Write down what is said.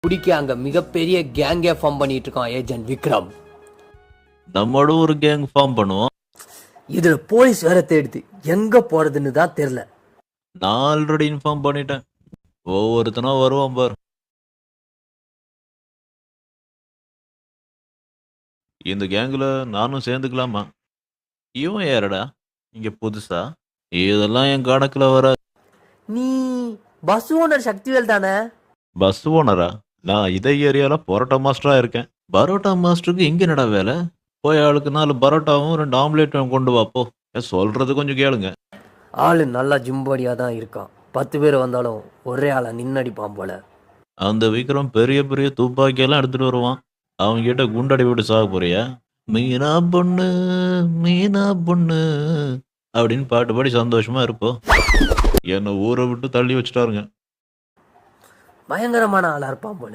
குடிக்க அங்க மிகப்பெரிய கேங்கே ஃபார்ம் பண்ணிட்டு இருக்கான் ஏஜென்ட் விக்ரம். நம்மளோட ஒரு கேங் ஃபார்ம் பண்ணுவோம். இதுல போலீஸ் வேற தேடுது, எங்க போறதுன்னு தான் தெரியல. நான் ஆல்ரெடி இன்ஃபார்ம் பண்ணிட்டேன். ஒவ்வொருத்தனா வருவான் பாரு. இந்த கேங்கில் நானும் சேர்ந்துக்கலாமா? இவன் யாரடா இங்க புதுசா? இதெல்லாம் என் கணக்கில் வராது. நீ பஸ் ஓனர் சக்திவேல் தானே? பஸ் ஓனரா? நான் இதே ஏரியால பரோட்டா மாஸ்டரா இருக்கேன். பரோட்டா மாஸ்டருக்கு இங்க என்னடா வேலை? போய் ஆளுக்கு 4 பரோட்டாவும் 2 ஆம்லேட்டும் கொண்டு வாப்போ. சொல்றது கொஞ்சம் கேளுங்க. ஆளு நல்லா ஜிம்படியா தான் இருக்கான். 10 பேர் வந்தாலும் ஒரே ஆளை நின்னடிப்பான் போல. அந்த விக்ரம் பெரிய பெரிய துப்பாக்கியெல்லாம் எடுத்துட்டு வருவான். அவங்க கிட்ட குண்டடி விட்டு சாக போறியா? மீனா பொண்ணு மீனா பொண்ணு அப்படின்னு பாட்டு பாடி சந்தோஷமா இருப்போம். என்னை ஊரை விட்டு தள்ளி வச்சுட்டாருங்க. பயங்கரமான ஆளா இருப்பான் போல.